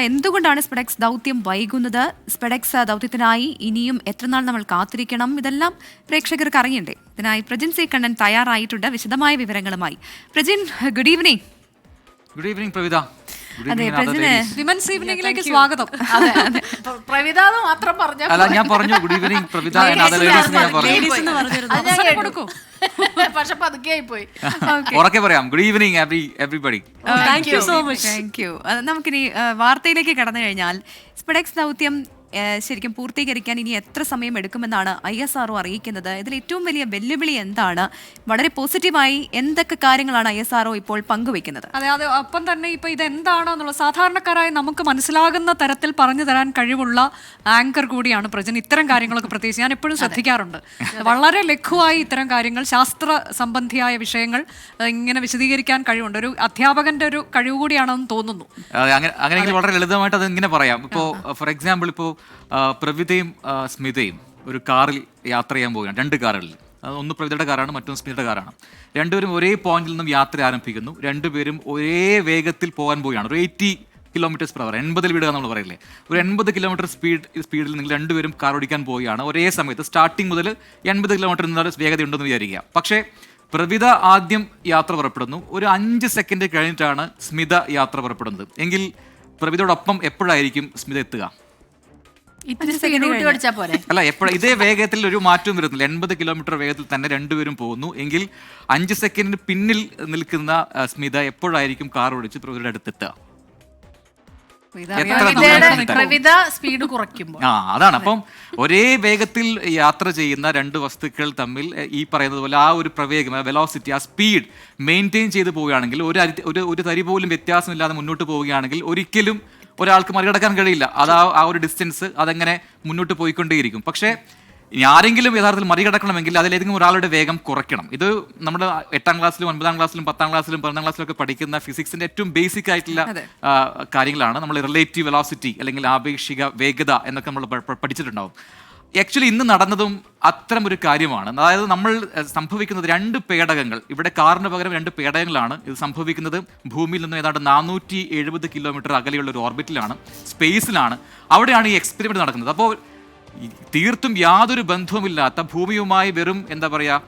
എന്തുകൊണ്ടാണ് സ്പെഡെക്സ് ദൗത്യം വൈകുന്നത്? സ്പെഡെക്സ് ദൗത്യത്തിനായി ഇനിയും എത്രനാൾ നമ്മൾ കാത്തിരിക്കണം? ഇതെല്ലാം പ്രേക്ഷകർക്ക് അറിയണ്ടേ? ഇതിനായി പ്രജിൻ സി കണ്ണൻ തയ്യാറായിട്ടുണ്ട് വിശദമായ വിവരങ്ങളുമായി. Prajin, good evening. Good evening Pravitha. അതെ, പ്രജിന് വിമൻസ് ഈവനിംഗിലേക്ക് സ്വാഗതം. പ്രവിത മാത്രം പറഞ്ഞു. അല്ല, ഞാൻ പറഞ്ഞു ഗുഡ് ഈവനിങ് പ്രവിത. പക്ഷെ പതുക്കെയായി പോയി. ഉറക്കെ പറയാം. Good evening everybody. Thank you so much. Thank you. നമുക്കിനി വാർത്തയിലേക്ക് കടന്നു കഴിഞ്ഞാൽ സ്പെഡെക്സ് ദൗത്യം ശരിക്കും പൂർത്തീകരിക്കാൻ ഇനി എത്ര സമയം എടുക്കുമെന്നാണ് ISRO അറിയിക്കുന്നത്. ഇതിൽ ഏറ്റവും വലിയ വെല്ലുവിളി എന്താണ്? വളരെ പോസിറ്റീവായി എന്തൊക്കെ കാര്യങ്ങളാണ് ISRO ഇപ്പോൾ പങ്കുവെക്കുന്നത്? അതെ, ഒപ്പം തന്നെ ഇപ്പൊ ഇതെന്താണെന്നുള്ള സാധാരണക്കാരായി നമുക്ക് മനസ്സിലാകുന്ന തരത്തിൽ പറഞ്ഞു തരാൻ കഴിവുള്ള ആങ്കർ കൂടിയാണ് പ്രജൻ. ഇത്തരം കാര്യങ്ങളൊക്കെ പ്രത്യേകിച്ച് ഞാൻ എപ്പോഴും ശ്രദ്ധിക്കാറുണ്ട്. വളരെ ലഘുവായി ഇത്തരം കാര്യങ്ങൾ, ശാസ്ത്ര സംബന്ധിയായ വിഷയങ്ങൾ ഇങ്ങനെ വിശദീകരിക്കാൻ കഴിവുണ്ട്. ഒരു അധ്യാപകന്റെ ഒരു കഴിവ് കൂടിയാണെന്ന് തോന്നുന്നു. അങ്ങനെയെങ്കിൽ വളരെ ലളിതമായിട്ട് അത് ഇങ്ങനെ പറയാം. ഇപ്പോൾ ഫോർ എക്സാമ്പിൾ, ഇപ്പോൾ പ്രവിതയും സ്മിതയും ഒരു കാറിൽ യാത്ര ചെയ്യാൻ പോവുകയാണ്. 2 കാറുകളിൽ, ഒന്ന് പ്രവിതയുടെ കാറാണ്, മറ്റൊന്ന് സ്മിതയുടെ കാറാണ്. രണ്ടുപേരും ഒരേ പോയിന്റിൽ നിന്നും യാത്ര ആരംഭിക്കുന്നു. രണ്ടുപേരും ഒരേ വേഗത്തിൽ പോകാൻ പോവുകയാണ്. ഒരു 80 km/h, 80 വിടുക നമ്മൾ പറയില്ലേ, ഒരു 80 km സ്പീഡിൽ നിങ്ങൾ രണ്ടുപേരും കാർ ഓടിക്കാൻ പോവുകയാണ്. ഒരേ സമയത്ത് സ്റ്റാർട്ടിങ് മുതൽ 80 km വേഗതയുണ്ടെന്ന് വിചാരിക്കുക. പക്ഷേ പ്രവിത ആദ്യം യാത്ര പുറപ്പെടുന്നു. ഒരു 5 സെക്കൻഡ് കഴിഞ്ഞിട്ടാണ് സ്മിത യാത്ര പുറപ്പെടുന്നത്. എങ്കിൽ പ്രവിതയോടൊപ്പം എപ്പോഴായിരിക്കും സ്മിത എത്തുക? അല്ല, ഇതേ വേഗത്തിൽ ഒരു മാറ്റവും വരുന്നില്ല. 80 km വേഗത്തിൽ തന്നെ രണ്ടുപേരും പോകുന്നു. എങ്കിൽ 5 സെക്കൻഡിന് പിന്നിൽ നിൽക്കുന്ന സ്മിത എപ്പോഴായിരിക്കും കാർ ഓടിച്ച് പ്രവിതയുടെ അടുത്തെത്തുക? പ്രവിത സ്പീഡ് കുറയ്ക്കുമ്പോൾ. അതാണ്. അപ്പം ഒരേ വേഗത്തിൽ യാത്ര ചെയ്യുന്ന 2 വസ്തുക്കൾ തമ്മിൽ ഈ പറയുന്നത് പോലെ ആ ഒരു പ്രവേഗം, വെലോസിറ്റി, ആ സ്പീഡ് മെയിൻറ്റെയിൻ ചെയ്ത് പോവുകയാണെങ്കിൽ, ഒരു തരി പോലും വ്യത്യാസമില്ലാതെ മുന്നോട്ട് പോവുകയാണെങ്കിൽ ഒരിക്കലും ഒരാൾക്ക് മറികടക്കാൻ കഴിയില്ല. അത് ആ ഒരു ഡിസ്റ്റൻസ് അതങ്ങനെ മുന്നോട്ട് പോയിക്കൊണ്ടേയിരിക്കും. പക്ഷേ ആരെങ്കിലും യഥാർത്ഥത്തിൽ മറികടക്കണമെങ്കിൽ അതിലേതെങ്കിലും ഒരാളുടെ വേഗം കുറയ്ക്കണം. ഇത് നമ്മുടെ 8ാം ക്ലാസ്സിലും 9ാം ക്ലാസ്സിലും 10ാം ക്ലാസ്സിലും 11ാം ക്ലാസ്സിലും ഒക്കെ പഠിക്കുന്ന ഫിസിക്സിന്റെ ഏറ്റവും ബേസിക് ആയിട്ടുള്ള കാര്യങ്ങളാണ്. നമ്മൾ റിലേറ്റീവ് വെലോസിറ്റി അല്ലെങ്കിൽ ആപേക്ഷിക വേഗത എന്നൊക്കെ നമ്മൾ പഠിച്ചിട്ടുണ്ടാവും. ആക്ച്വലി ഇന്ന് നടന്നതും അത്തരം ഒരു കാര്യമാണ്. അതായത് നമ്മൾ സംഭവിക്കുന്നത് 2 പേടകങ്ങൾ, ഇവിടെ കാറിന് പകരം 2 പേടകങ്ങളാണ്. ഇത് സംഭവിക്കുന്നത് ഭൂമിയിൽ നിന്ന് ഏതാണ്ട് 470 km അകലെയുള്ള ഒരു ഓർബിറ്റിലാണ്, സ്പേസിലാണ്. അവിടെയാണ് ഈ എക്സ്പെരിമെന്റ് നടക്കുന്നത്. അപ്പോൾ തീർത്തും യാതൊരു ബന്ധവുമില്ലാത്ത ഭൂമിയുമായി വെറും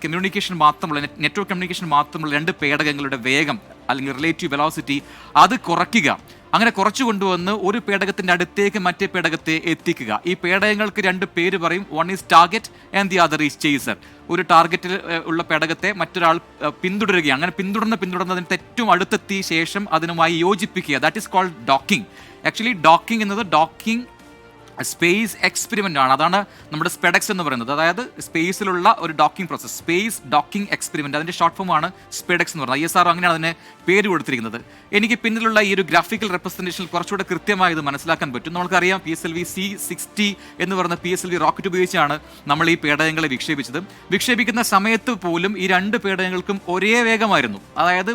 കമ്മ്യൂണിക്കേഷൻ മാത്രമുള്ള, നെറ്റ്വർക്ക് കമ്മ്യൂണിക്കേഷൻ മാത്രമുള്ള 2 പേടകങ്ങളുടെ വേഗം അല്ലെങ്കിൽ റിലേറ്റീവ് വെലോസിറ്റി അത് കുറയ്ക്കുക. അങ്ങനെ കുറച്ചു കൊണ്ടുവന്ന് ഒരു പേടകത്തിന്റെ അടുത്തേക്ക് മറ്റേ പേടകത്തെ എത്തിക്കുക. ഈ പേടകങ്ങൾക്ക് 2 പേര് പറയും. One is target and the other is chaser. ഒരു ടാർഗറ്റിൽ ഉള്ള പേടകത്തെ മറ്റൊരാൾ പിന്തുടരുകയാണ്. അങ്ങനെ പിന്തുടർന്നതിന് ഏറ്റവും അടുത്തെത്തിയ ശേഷം അതിനുമായി യോജിപ്പിക്കുക. That is called docking. Actually docking എന്നത് ഡോക്കിംഗ് സ്പേസ് എക്സ്പെരിമെൻ്റ് ആണ്. അതാണ് നമ്മുടെ സ്പെഡെക്സ് എന്ന് പറയുന്നത്. അതായത് സ്പേസിലുള്ള ഒരു docking process, space docking experiment, അതിൻ്റെ ഷോർട്ട് ഫോമാണ് സ്പെഡെക്സ് എന്ന് പറയുന്നത്. ISRO അങ്ങനെയാണ് അതിനെ പേര് കൊടുത്തിരിക്കുന്നത്. എനിക്ക് പിന്നിലുള്ള ഈ ഒരു ഗ്രാഫിക്കൽ റെപ്രസെൻറ്റേഷൻ കുറച്ചുകൂടെ കൃത്യമായി ഇത് മനസ്സിലാക്കാൻ പറ്റും. നമുക്കറിയാം PSLV C-60 എന്ന് പറയുന്ന PSLV റോക്കറ്റ് ഉപയോഗിച്ചാണ് നമ്മൾ ഈ പേടകങ്ങളെ വിക്ഷേപിച്ചത്. വിക്ഷേപിക്കുന്ന സമയത്ത് പോലും ഈ 2 പേടകങ്ങൾക്കും ഒരേ വേഗമായിരുന്നു. അതായത്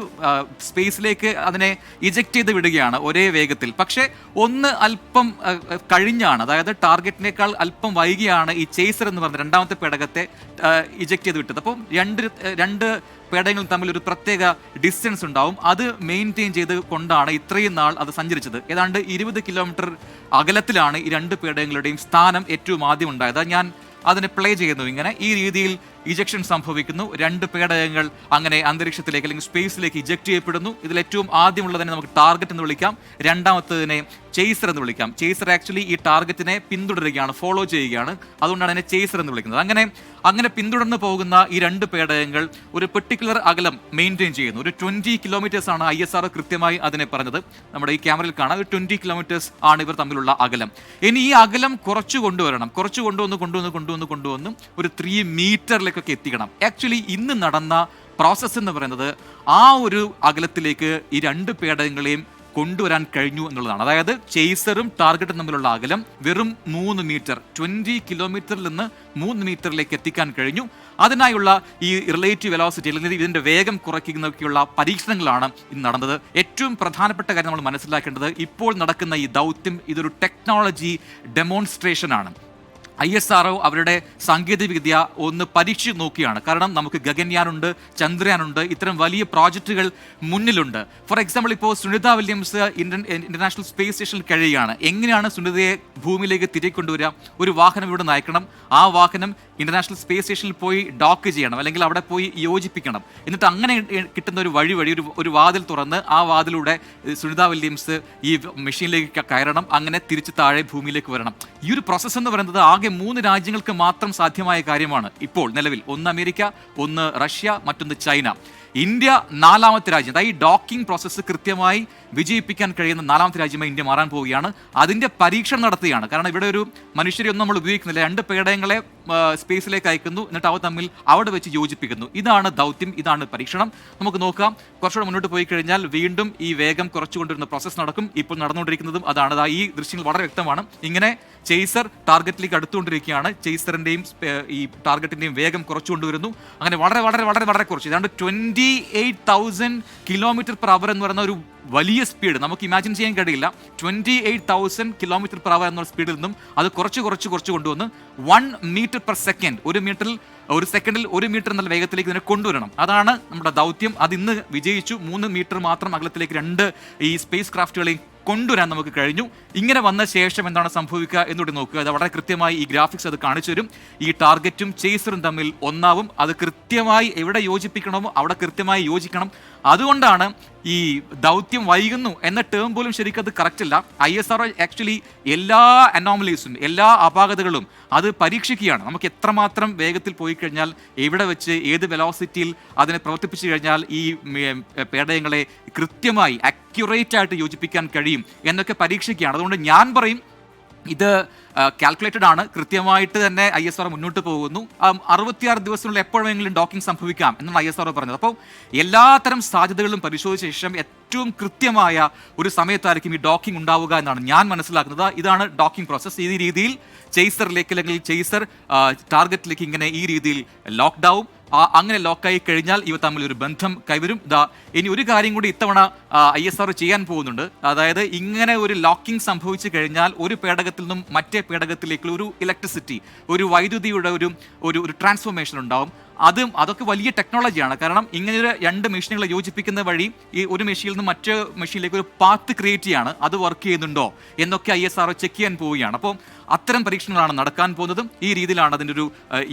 സ്പേസിലേക്ക് അതിനെ ഇജക്റ്റ് ചെയ്ത് വിടുകയാണ് ഒരേ വേഗത്തിൽ. പക്ഷേ ഒന്ന് അല്പം കഴിഞ്ഞാണ്, അതായത് ടാർഗറ്റിനേക്കാൾ അല്പം വൈകിയാണ് ഈ ചേസർ എന്ന് പറഞ്ഞ 2ാമത്തെ പേടകത്തെ ഇജക്റ്റ് ചെയ്ത് വിട്ടത്. അപ്പം രണ്ട് പേടകങ്ങൾ തമ്മിൽ ഒരു പ്രത്യേക ഡിസ്റ്റൻസ് ഉണ്ടാവും. അത് മെയിൻറ്റെയിൻ ചെയ്ത് കൊണ്ടാണ് ഇത്രയും നാൾ അത് സഞ്ചരിച്ചത്. ഏതാണ്ട് 20 km അകലത്തിലാണ് ഈ 2 പേടകങ്ങളുടെയും സ്ഥാനം ഏറ്റവും ആദ്യം ഉണ്ടായത്. ഞാൻ അതിനെ പ്ലേ ചെയ്യുന്നു. ഇങ്ങനെ ഈ രീതിയിൽ ഇജക്ഷൻ സംഭവിക്കുന്നു. 2 പേടകങ്ങൾ അങ്ങനെ അന്തരീക്ഷത്തിലേക്ക് അല്ലെങ്കിൽ സ്പേസിലേക്ക് ഇജക്റ്റ് ചെയ്യപ്പെടുന്നു. ഇതിൽ ഏറ്റവും ആദ്യമുള്ളതിനെ നമുക്ക് ടാർഗറ്റ് എന്ന് വിളിക്കാം, രണ്ടാമത്തതിനെ ചേസർ എന്ന് വിളിക്കാം. ചേസർ ആക്ച്വലി ഈ ടാർഗറ്റിനെ പിന്തുടരുകയാണ്, ഫോളോ ചെയ്യുകയാണ്. അതുകൊണ്ടാണ് അതിനെ ചേസർ എന്ന് വിളിക്കുന്നത്. അങ്ങനെ പിന്തുടർന്ന് പോകുന്ന ഈ 2 പേടകങ്ങൾ ഒരു പെർട്ടിക്കുലർ അകലം മെയിൻറ്റെയിൻ ചെയ്യുന്നു. ഒരു 20 km ആണ് ISRO കൃത്യമായി അതിനെ പറഞ്ഞത്. നമ്മുടെ ഈ ക്യാമറയിൽ കാണാം, ഒരു 20 km ആണ് ഇവർ തമ്മിലുള്ള അകലം. ഇനി ഈ അകലം കുറച്ചു കൊണ്ടുവരണം. കുറച്ചു കൊണ്ടുവന്ന് ഒരു 3 മീറ്ററിലേക്കൊക്കെ എത്തിക്കണം. ആക്ച്വലി ഇന്ന് നടന്ന പ്രോസസ്സ് എന്ന് പറയുന്നത് ആ ഒരു അകലത്തിലേക്ക് ഈ 2 പേടകങ്ങളെയും കൊണ്ടുവരാൻ കഴിഞ്ഞു എന്നുള്ളതാണ്. അതായത് ചേസറും ടാർഗറ്റും തമ്മിലുള്ള അകലം വെറും 3 മീറ്റർ, 20 കിലോമീറ്ററിൽ നിന്ന് 3 മീറ്ററിലേക്ക് എത്തിക്കാൻ കഴിഞ്ഞു. അതിനായുള്ള ഈ റിലേറ്റീവ് വെലോസിറ്റി അല്ലെങ്കിൽ ഇതിൻ്റെ വേഗം കുറയ്ക്കുന്നതൊക്കെയുള്ള പരീക്ഷണങ്ങളാണ് ഇന്ന് നടന്നത്. ഏറ്റവും പ്രധാനപ്പെട്ട കാര്യം നമ്മൾ മനസ്സിലാക്കേണ്ടത്, ഇപ്പോൾ നടക്കുന്ന ഈ ദൗത്യം ഇതൊരു ടെക്നോളജി ഡെമോൺസ്ട്രേഷൻ ആണ്. ISRO അവരുടെ സാങ്കേതികവിദ്യ ഒന്ന് പരീക്ഷിച്ച് നോക്കിയാണ്. കാരണം നമുക്ക് ഗഗൻയാനുണ്ട്, ചന്ദ്രയാനുണ്ട്, ഇത്തരം വലിയ പ്രോജക്റ്റുകൾ മുന്നിലുണ്ട്. ഫോർ എക്സാമ്പിൾ ഇപ്പോൾ സുനിത വില്യംസ് ഇന്റർനാഷണൽ സ്പേസ് സ്റ്റേഷനിൽ കഴിയുകയാണ്. എങ്ങനെയാണ് സുനിതയെ ഭൂമിയിലേക്ക് തിരികെ കൊണ്ടുവരിക? ഒരു വാഹനം ഇവിടെ നയിക്കണം, ആ വാഹനം ഇന്റർനാഷണൽ സ്പേസ് സ്റ്റേഷനിൽ പോയി ഡോക്ക് ചെയ്യണം, അല്ലെങ്കിൽ അവിടെ പോയി യോജിപ്പിക്കണം. എന്നിട്ട് അങ്ങനെ കിട്ടുന്ന ഒരു വഴി ഒരു വാതിൽ തുറന്ന് ആ വാതിലൂടെ സുനിത വില്യംസ് ഈ മെഷീനിലേക്ക് കയറണം, അങ്ങനെ തിരിച്ച് താഴെ ഭൂമിയിലേക്ക് വരണം. ഈ ഒരു പ്രോസസ്സ് എന്ന് പറയുന്നത് ആകെ 3 രാജ്യങ്ങൾക്ക് മാത്രം സാധ്യമായ കാര്യമാണ് ഇപ്പോൾ നിലവിൽ. ഒന്ന് അമേരിക്ക, ഒന്ന് റഷ്യ, മറ്റൊന്ന് ചൈന. ഇന്ത്യ 4ാമത്തെ രാജ്യം. ഈ ഡോക്കിംഗ് പ്രോസസ്സ് കൃത്യമായി വിജയിപ്പിക്കാൻ കഴിയുന്ന 4ാമത്തെ രാജ്യമായി ഇന്ത്യ മാറാൻ പോവുകയാണ്. അതിൻ്റെ പരീക്ഷണം നടത്തുകയാണ്. കാരണം ഇവിടെ ഒരു മനുഷ്യരെയൊന്നും നമ്മൾ ഉപയോഗിക്കുന്നില്ല. 2 പേടകങ്ങളെ സ്പേസിലേക്ക് അയക്കുന്നു, എന്നിട്ട് അവ തമ്മിൽ അവിടെ വെച്ച് യോജിപ്പിക്കുന്നു. ഇതാണ് ദൗത്യം, ഇതാണ് പരീക്ഷണം. നമുക്ക് നോക്കാം. കുറച്ചുകൂടെ മുന്നോട്ട് പോയി കഴിഞ്ഞാൽ വീണ്ടും ഈ വേഗം കുറച്ചുകൊണ്ടിരുന്ന പ്രോസസ്സ് നടക്കും. ഇപ്പോൾ നടന്നുകൊണ്ടിരിക്കുന്നതും അതാണ്. ഈ ദൃശ്യങ്ങൾ വളരെ വ്യക്തമാണ്. ഇങ്ങനെ ചേസർ ടാർഗറ്റിലേക്ക് അടുത്തുകൊണ്ടിരിക്കുകയാണ്. ചേസറിന്റെയും ഈ ടാർഗറ്റിന്റെയും വേഗം കുറച്ചുകൊണ്ടുവരുന്നു. അങ്ങനെ വളരെ വളരെ വളരെ വളരെ കുറച്ച്, ഏതാണ്ട് 28,000 km/h എന്ന് പറയുന്ന ഒരു വലിയ സ്പീഡ് നമുക്ക് ഇമാജിൻ ചെയ്യാൻ കഴിയില്ല. 28,000 km/h എന്ന സ്പീഡിൽ നിന്നും അത് കുറച്ച് കൊണ്ടുവന്ന് 1 m/s, ഒരു സെക്കൻഡിൽ 1 മീറ്റർ എന്നുള്ള വേഗത്തിലേക്ക് ഇതിനെ കൊണ്ടുവരണം. അതാണ് നമ്മുടെ ദൗത്യം. അത് ഇന്ന് വിജയിച്ചു. 3 മീറ്റർ മാത്രം അകലത്തിലേക്ക് 2 ഈ സ്പേസ് ക്രാഫ്റ്റുകളെയും കൊണ്ടുവരാൻ നമുക്ക് കഴിഞ്ഞു. ഇങ്ങനെ വന്ന ശേഷം എന്താണ് സംഭവിക്കുക എന്നുകൂടി നോക്കുക. അത് വളരെ കൃത്യമായി ഈ ഗ്രാഫിക്സ് അത് കാണിച്ചു തരും. ഈ ടാർഗറ്റും ചേസറും തമ്മിൽ ഒന്നാവും. അത് കൃത്യമായി എവിടെ യോജിപ്പിക്കണമോ അവിടെ കൃത്യമായി യോജിക്കണം. അതുകൊണ്ടാണ് ഈ ദൗത്യം വൈകുന്നു എന്ന ടേം പോലും ശരിക്കും അത് കറക്റ്റ് അല്ല. ISRO ആക്ച്വലി എല്ലാ അനോമലീസും എല്ലാ അപാകതകളും അത് പരീക്ഷിക്കുകയാണ്. നമുക്ക് എത്രമാത്രം വേഗത്തിൽ പോയി കഴിഞ്ഞാൽ, എവിടെ വെച്ച് ഏത് വെലോസിറ്റിയിൽ അതിനെ പ്രവർത്തിപ്പിച്ചു കഴിഞ്ഞാൽ ഈ പേടകങ്ങളെ കൃത്യമായി അക്യുറേറ്റ് ആയിട്ട് യോജിപ്പിക്കാൻ കഴിയും എന്നൊക്കെ പരീക്ഷിക്കുകയാണ്. അതുകൊണ്ട് ഞാൻ പറയും ഇത് കാൽക്കുലേറ്റഡ് ആണ്. കൃത്യമായിട്ട് തന്നെ ISRO മുന്നോട്ട് പോകുന്നു. 66 ദിവസത്തിനുള്ളിൽ എപ്പോഴെങ്കിലും ഡോക്കിംഗ് സംഭവിക്കാം എന്നാണ് ISRO പറഞ്ഞത്. അപ്പോൾ എല്ലാത്തരം സാധ്യതകളും പരിശോധിച്ച ശേഷം ഏറ്റവും കൃത്യമായ ഒരു സമയത്തായിരിക്കും ഈ ഡോക്കിംഗ് ഉണ്ടാവുക എന്നാണ് ഞാൻ മനസ്സിലാക്കുന്നത്. ഇതാണ് ഡോക്കിംഗ് പ്രോസസ്സ്. ഈ രീതിയിൽ ചേസറിലേക്ക് അല്ലെങ്കിൽ ചേസർ ടാർഗറ്റിലേക്ക് ഇങ്ങനെ ഈ രീതിയിൽ ലോക്ക്ഡൗൺ അങ്ങനെ ലോക്കായി കഴിഞ്ഞാൽ ഇവ തമ്മിൽ ഒരു ബന്ധം കൈവരും. ഇനി ഒരു കാര്യം കൂടി ഇത്തവണ ISRO ചെയ്യാൻ പോകുന്നുണ്ട്. അതായത് ഇങ്ങനെ ഒരു ലോക്കിംഗ് സംഭവിച്ചു കഴിഞ്ഞാൽ ഒരു പേടകത്തിൽ നിന്നും മറ്റേ പേടകത്തിലേക്കുള്ള ഒരു ഇലക്ട്രിസിറ്റി, ഒരു വൈദ്യുതിയുടെ ഒരു ട്രാൻസ്ഫോർമേഷൻ ഉണ്ടാവും. അതൊക്കെ വലിയ ടെക്നോളജിയാണ്. കാരണം ഇങ്ങനെ 2 മെഷീനുകളെ യോജിപ്പിക്കുന്ന വഴി ഈ ഒരു മെഷീനിൽ നിന്ന് മറ്റു മെഷീനിലേക്ക് ഒരു പാത്ത് ക്രിയേറ്റ് ചെയ്യാണ്. അത് വർക്ക് ചെയ്യുന്നുണ്ടോ എന്നൊക്കെ ISRO ചെക്ക് ചെയ്യാൻ പോവുകയാണ്. അപ്പോൾ അത്തരം പരീക്ഷണങ്ങളാണ് നടക്കാൻ പോകുന്നതും. ഈ രീതിയിലാണ് അതിൻ്റെ ഒരു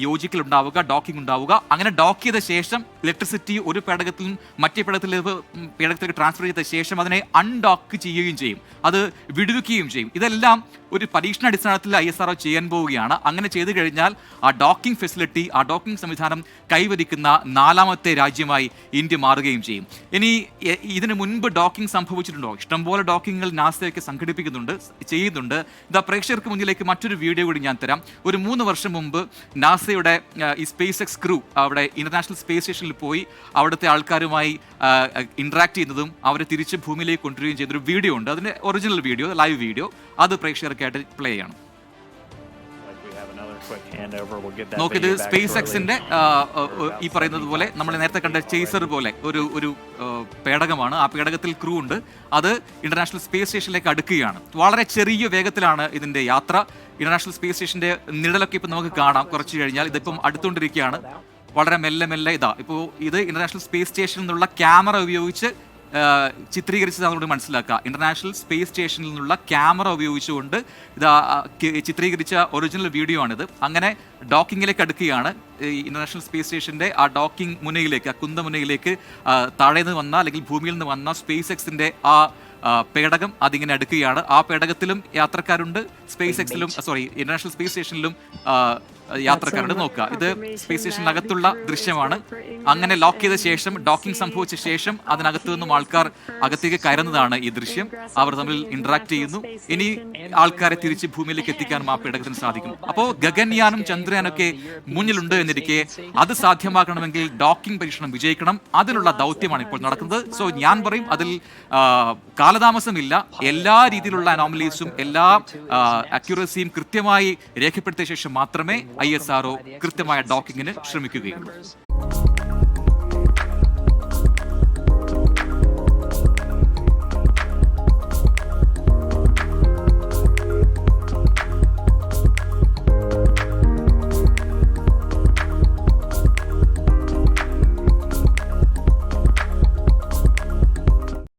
യോജിക്കൽ ഉണ്ടാവുക, ഡോക്കിംഗ് ഉണ്ടാവുക. അങ്ങനെ ഡോക്ക് ചെയ്ത ശേഷം ഇലക്ട്രിസിറ്റി ഒരു പേടകത്തിൽ നിന്നും മറ്റേ പേടകത്തിലേക്ക് ട്രാൻസ്ഫർ ചെയ്ത ശേഷം അതിനെ അൺഡോക്ക് ചെയ്യുകയും ചെയ്യും, അത് വിടുവിക്കുകയും ചെയ്യും. ഇതെല്ലാം ഒരു പരീക്ഷണാടിസ്ഥാനത്തിൽ ISRO ചെയ്യാൻ പോവുകയാണ്. അങ്ങനെ ചെയ്തു കഴിഞ്ഞാൽ ആ ഡോക്കിംഗ് ഫെസിലിറ്റി, ആ ഡോക്കിംഗ് സംവിധാനം കൈവരിക്കുന്ന 4ാമത്തെ രാജ്യമായി ഇന്ത്യ മാറുകയും ചെയ്യും. ഇനി ഇതിനു മുൻപ് ഡോക്കിംഗ് സംഭവിച്ചിട്ടുണ്ടോ? ഇഷ്ടംപോലെ ഡോക്കിങ്ങുകൾ നാസയൊക്കെ ചെയ്യുന്നുണ്ട്. പ്രേക്ഷകർക്ക് മുന്നിലേക്ക് മറ്റൊരു വീഡിയോ കൂടി ഞാൻ തരാം. ഒരു 3 വർഷം മുമ്പ് നാസയുടെ ഈ SpaceX ക്രൂ അവിടെ ഇന്റർനാഷണൽ സ്പേസ് സ്റ്റേഷനിൽ പോയി അവിടുത്തെ ആൾക്കാരുമായി ഇന്ററാക്ട് ചെയ്യുന്നതും അവരെ തിരിച്ച് ഭൂമിയിലേക്ക് കൊണ്ടുവരികയും ചെയ്തൊരു വീഡിയോ ഉണ്ട്. അതിന്റെ ഒറിജിനൽ വീഡിയോ, ലൈവ് വീഡിയോ, അത് പ്രേക്ഷകർക്കായിട്ട് പ്ലേ ചെയ്യണം. നോക്കിയത് SpaceXന്റെ ഈ പറയുന്നത് പോലെ നമ്മൾ നേരത്തെ കണ്ട ചേസർ പോലെ ഒരു പേടകമാണ്. ആ പേടകത്തിൽ ക്രൂ ഉണ്ട്. അത് ഇന്റർനാഷണൽ സ്പേസ് സ്റ്റേഷനിലേക്ക് അടുക്കുകയാണ്. വളരെ ചെറിയ വേഗത്തിലാണ് ഇതിന്റെ യാത്ര. ഇന്റർനാഷണൽ സ്പേസ് സ്റ്റേഷന്റെ നിഴലൊക്കെ ഇപ്പം നമുക്ക് കാണാം. കുറച്ച് കഴിഞ്ഞാൽ ഇതിപ്പം അടുത്തുകൊണ്ടിരിക്കുകയാണ്. വളരെ മെല്ലെ ഇപ്പോൾ ഇത് ഇന്റർനാഷണൽ സ്പേസ് സ്റ്റേഷനിൽ നിന്നുള്ള ക്യാമറ ഉപയോഗിച്ച് ചിത്രീകരിച്ചതാണെന്ന് മനസ്സിലാക്കുക. ഇന്റർനാഷണൽ സ്പേസ് സ്റ്റേഷനിൽ നിന്നുള്ള ക്യാമറ ഉപയോഗിച്ചുകൊണ്ട് ചിത്രീകരിച്ച ഒറിജിനൽ വീഡിയോ ആണിത്. അങ്ങനെ ഡോക്കിങ്ങിലേക്ക് അടുക്കുകയാണ്. ഇന്റർനാഷണൽ സ്പേസ് സ്റ്റേഷന്റെ ആ ഡോക്കിംഗ് മുനയിലേക്ക്, ആ കുന്തമുനയിലേക്ക് താഴെ നിന്ന് വന്ന അല്ലെങ്കിൽ ഭൂമിയിൽ നിന്ന് വന്ന SpaceXന്റെ ആ പേടകം അതിങ്ങനെ അടുക്കുകയാണ്. ആ പേടകത്തിലും യാത്രക്കാരുണ്ട്, ഇന്റർനാഷണൽ സ്പേസ് സ്റ്റേഷനിലും യാത്രക്കാരുടെ നോക്കുക. ഇത് സ്പേസ് സ്റ്റേഷനകത്തുള്ള ദൃശ്യമാണ്. അങ്ങനെ ലോക്ക് ചെയ്ത ശേഷം, ഡോക്കിംഗ് സംഭവിച്ച ശേഷം അതിനകത്തു നിന്നും ആൾക്കാർ അകത്തേക്ക് കയറുന്നതാണ് ഈ ദൃശ്യം. അവർ തമ്മിൽ ഇന്ററാക്ട് ചെയ്യുന്നു. ഇനി ആൾക്കാരെ തിരിച്ച് ഭൂമിയിലേക്ക് എത്തിക്കാനും ആ പേടകത്തിന് സാധിക്കും. അപ്പോൾ ഗഗൻയാനും ചന്ദ്രയാനൊക്കെ മുന്നിലുണ്ട് എന്നിരിക്കെ അത് സാധ്യമാക്കണമെങ്കിൽ ഡോക്കിംഗ് പരീക്ഷണം വിജയിക്കണം. അതിനുള്ള ദൗത്യമാണ് ഇപ്പോൾ നടക്കുന്നത്. സോ ഞാൻ പറയും അതിൽ കാലതാമസമില്ല. എല്ലാ രീതിയിലുള്ള അനോമലീസും എല്ലാ അക്യുറസിയും കൃത്യമായി രേഖപ്പെടുത്തിയ ശേഷം മാത്രമേ ISRO കൃത്യമായ ഡോക്കിങ്ങിന് ശ്രമിക്കുകയുള്ളൂ.